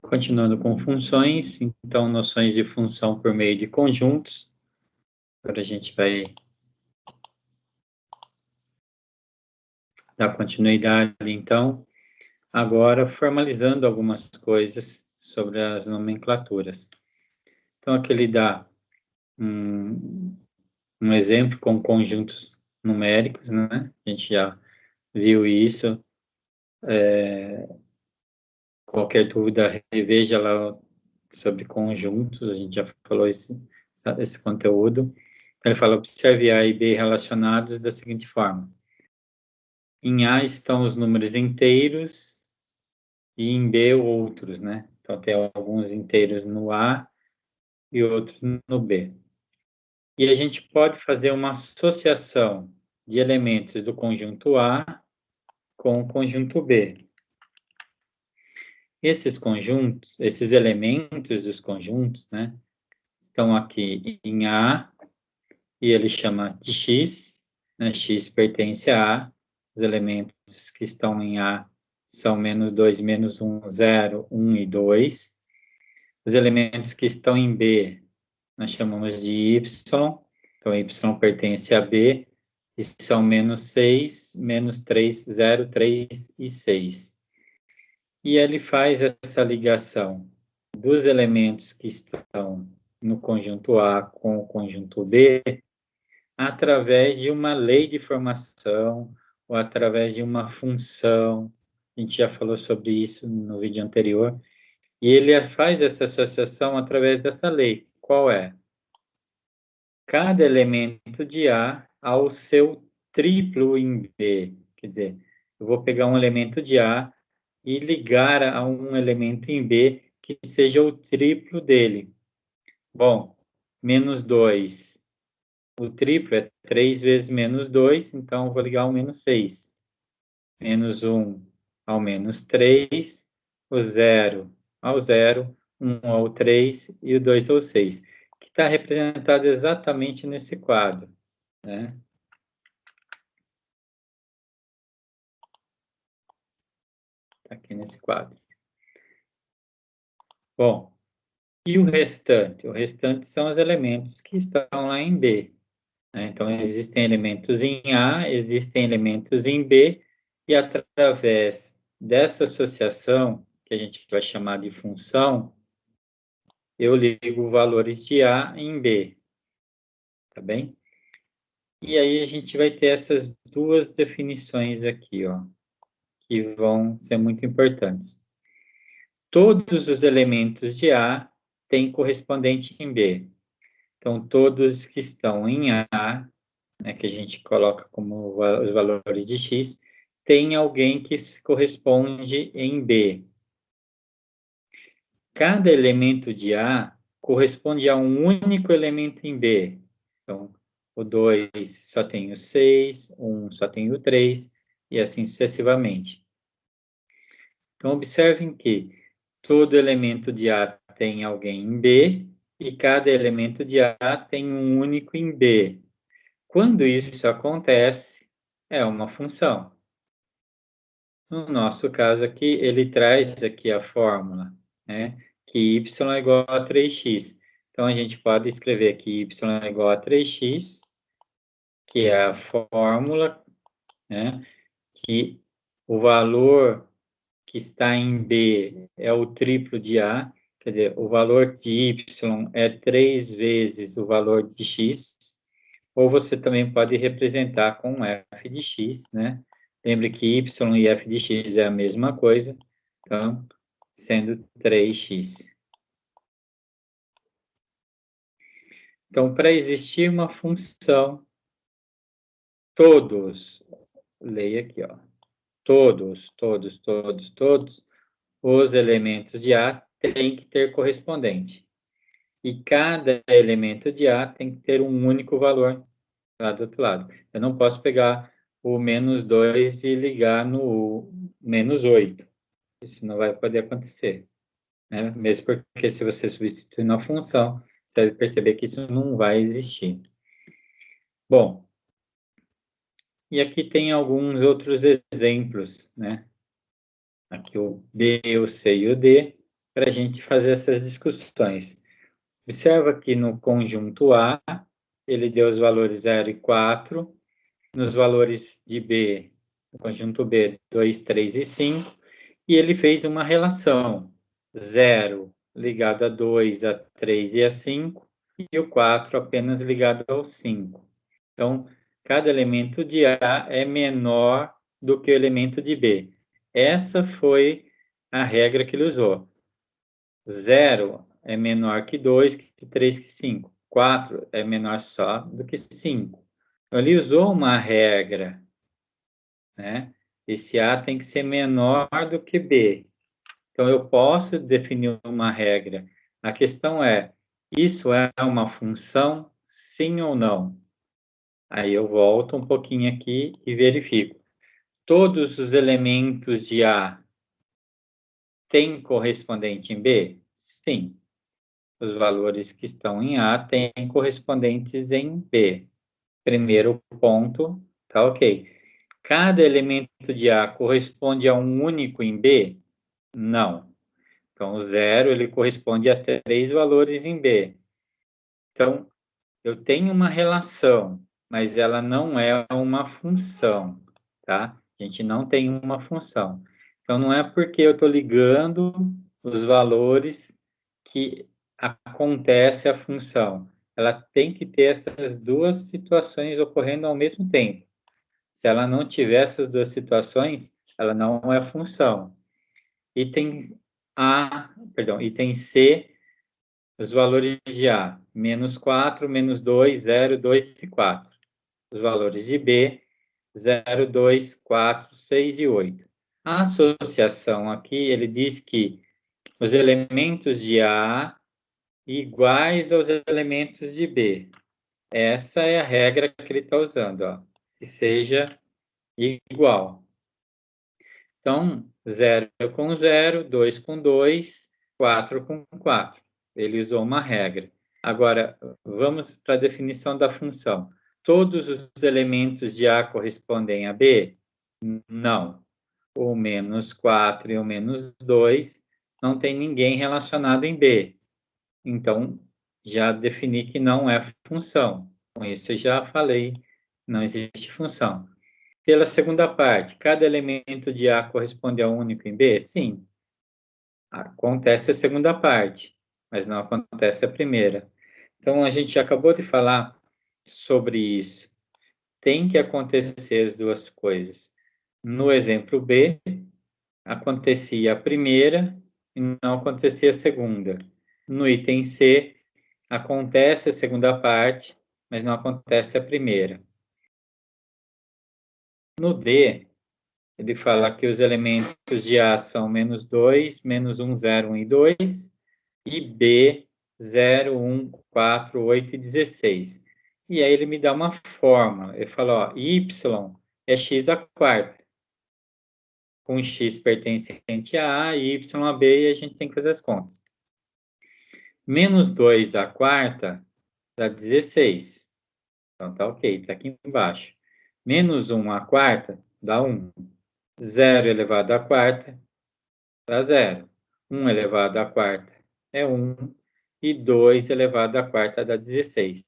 Continuando com funções, então, noções de função por meio de conjuntos. Agora a gente vai dar continuidade, então, agora formalizando algumas coisas sobre as nomenclaturas. Então, aqui ele dá um exemplo com conjuntos numéricos, né? A gente já viu isso. Qualquer dúvida, reveja lá sobre conjuntos, a gente já falou esse conteúdo. Ele fala, observe A e B relacionados da seguinte forma. Em A estão os números inteiros e em B outros, né? Então, tem alguns inteiros no A e outros no B. E a gente pode fazer uma associação de elementos do conjunto A com o conjunto B. Esses conjuntos, esses elementos dos conjuntos, né, estão aqui em A, e ele chama de X, né, X pertence a A, os elementos que estão em A são -2, -1, 0, 1 e 2. Os elementos que estão em B, nós chamamos de Y, então Y pertence a B, e são -6, -3, 0, 3 e 6. E ele faz essa ligação dos elementos que estão no conjunto A com o conjunto B através de uma lei de formação ou através de uma função. A gente já falou sobre isso no vídeo anterior. E ele faz essa associação através dessa lei. Qual é? Cada elemento de A ao seu triplo em B. Quer dizer, eu vou pegar um elemento de A e ligar a um elemento em B que seja o triplo dele. Bom, -2. O triplo é 3 vezes -2, então eu vou ligar o -6. -1 ao -3, o 0 ao 0, 1 ao 3 e o 2 ao 6, que está representado exatamente nesse quadro, né? Está aqui nesse quadro. Bom, e o restante? O restante são os elementos que estão lá em B. Né? Então, existem elementos em A, existem elementos em B, e através dessa associação, que a gente vai chamar de função, eu ligo valores de A em B, tá bem? E aí a gente vai ter essas duas definições aqui, ó, que vão ser muito importantes. Todos os elementos de A têm correspondente em B. Então, todos que estão em A, né, que a gente coloca como os valores de X, tem alguém que corresponde em B. Cada elemento de A corresponde a um único elemento em B. Então, o 2 só tem o 6, o 1 só tem o 3, e assim sucessivamente. Então, observem que todo elemento de A tem alguém em B, e cada elemento de A tem um único em B. Quando isso acontece, é uma função. No nosso caso aqui, ele traz aqui a fórmula, né? Que y é igual a 3x. Então, a gente pode escrever aqui y é igual a 3x, que é a fórmula, né? Que o valor que está em B é o triplo de A, quer dizer, o valor de y é 3 vezes o valor de x, ou você também pode representar com f de x, né? Lembre que y e f de x é a mesma coisa, então, sendo 3x. Então, para existir uma função, todos, leia aqui, ó, todos os elementos de A têm que ter correspondente. E cada elemento de A tem que ter um único valor lá do outro lado. Eu não posso pegar o -2 e ligar no -8. Isso não vai poder acontecer, né? Mesmo porque se você substituir na função, você vai perceber que isso não vai existir. Bom, e aqui tem alguns outros exemplos, né? Aqui o B, o C e o D. para a gente fazer essas discussões. Observa que no conjunto A, ele deu os valores 0 e 4, nos valores de B, no conjunto B, 2, 3 e 5, e ele fez uma relação, 0 ligado a 2, a 3 e a 5, e o 4 apenas ligado ao 5. Então, cada elemento de A é menor do que o elemento de B. Essa foi a regra que ele usou. 0 é menor que 2, que 3, que 5. 4 é menor só do que 5. Então, ele usou uma regra, né? Esse A tem que ser menor do que B. Então, eu posso definir uma regra. A questão é, isso é uma função, sim ou não? Aí eu volto um pouquinho aqui e verifico. Todos os elementos de A têm correspondente em B? Sim. Os valores que estão em A têm correspondentes em B. Primeiro ponto, tá ok. Cada elemento de A corresponde a um único em B? Não. Então, o 0 ele corresponde a 3 valores em B. Então, eu tenho uma relação, mas ela não é uma função, tá? A gente não tem uma função. Então, não é porque eu estou ligando os valores que acontece a função. Ela tem que ter essas duas situações ocorrendo ao mesmo tempo. Se ela não tiver essas duas situações, ela não é função. Item item C, os valores de A, menos 4, menos 2, 0, 2 e 4. Os valores de B, 0, 2, 4, 6 e 8. A associação aqui, ele diz que os elementos de A iguais aos elementos de B. Essa é a regra que ele está usando, ó, que seja igual. Então, 0 com 0, 2 com 2, 4 com 4. Ele usou uma regra. Agora, vamos para a definição da função. Todos os elementos de A correspondem a B? Não. O menos 4 e o menos 2 não tem ninguém relacionado em B. Então, já defini que não é função. Com isso, eu já falei, não existe função. Pela segunda parte, cada elemento de A corresponde a um único em B? Sim. Acontece a segunda parte, mas não acontece a primeira. Então, a gente acabou de falar sobre isso. Tem que acontecer as duas coisas. No exemplo B, acontecia a primeira e não acontecia a segunda. No item C, acontece a segunda parte, mas não acontece a primeira. No D, ele fala que os elementos de A são menos 2, menos 1, 0, 1 e 2, e B, 0, 1, 4, 8 e 16. E aí ele me dá uma fórmula. Ele fala, ó, y é x à quarta. Com x pertencente a e y a b, e a gente tem que fazer as contas. Menos 2 à quarta dá 16. Então tá ok, tá aqui embaixo. Menos 1 à quarta dá 1. 0 elevado à quarta dá 0. 1 elevado à quarta é 1. E 2 elevado à quarta dá 16.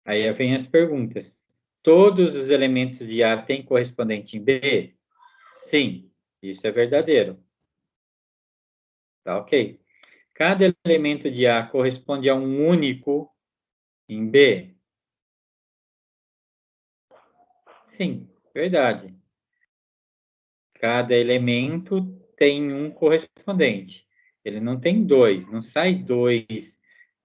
Aí vem as perguntas. Todos os elementos de A têm correspondente em B? Sim, isso é verdadeiro. Tá ok. Cada elemento de A corresponde a um único em B? Sim, verdade. Cada elemento tem um correspondente. Ele não tem dois, não sai dois.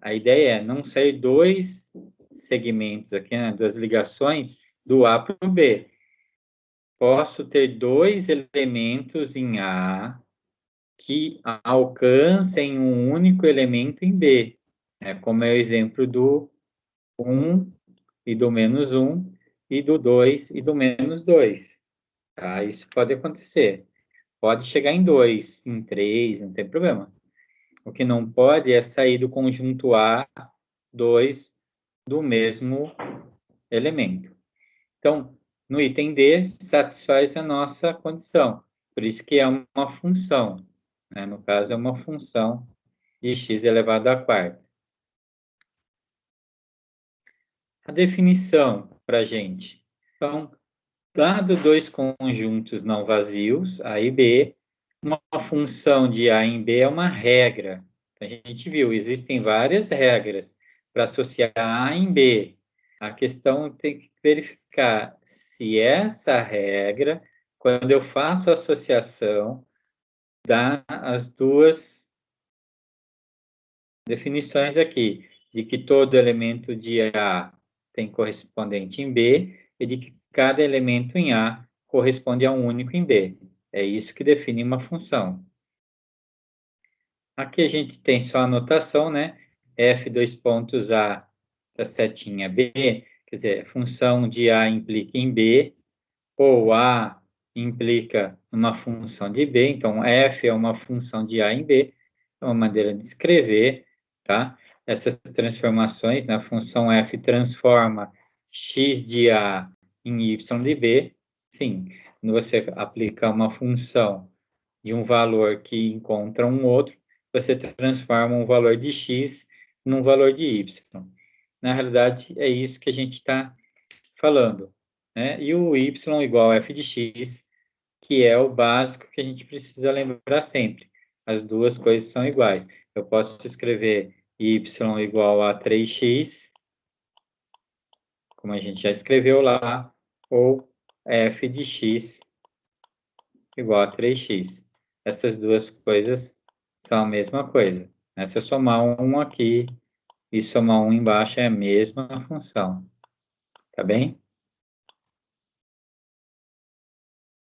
A ideia é não sair dois segmentos aqui, né, duas ligações do A para o B. Posso ter dois elementos em A que alcancem um único elemento em B, como é o exemplo do 1 e do menos 1, e do 2 e do menos 2. Tá? Isso pode acontecer. Pode chegar em 2, em 3, não tem problema. O que não pode é sair do conjunto A, 2 do mesmo elemento. Então, no item D, satisfaz a nossa condição. Por isso que é uma função. né? No caso, é uma função de x elevado à quarta. A definição para a gente. Então, dado dois conjuntos não vazios, A e B, uma função de A em B é uma regra. A gente viu, existem várias regras para associar A em B. A questão tem que verificar se essa regra, quando eu faço a associação, dá as duas definições aqui, de que todo elemento de A tem correspondente em B e de que cada elemento em A corresponde a um único em B. É isso que define uma função. Aqui a gente tem só a notação, né? F dois pontos A da setinha B, quer dizer, função de A implica em B, ou A implica uma função de B, então F é uma função de A em B, é uma maneira de escrever, tá? Essas transformações, na função F transforma x de A em y de B, sim, quando você aplica uma função de um valor que encontra um outro, você transforma um valor de x num valor de y. Na realidade, é isso que a gente está falando, né? E o y igual a f de x, que é o básico que a gente precisa lembrar sempre. As duas coisas são iguais. Eu posso escrever y igual a 3x, como a gente já escreveu lá, ou f de x igual a 3x. Essas duas coisas são a mesma coisa, né? Se eu somar um aqui e somar um embaixo, é a mesma função. Tá bem?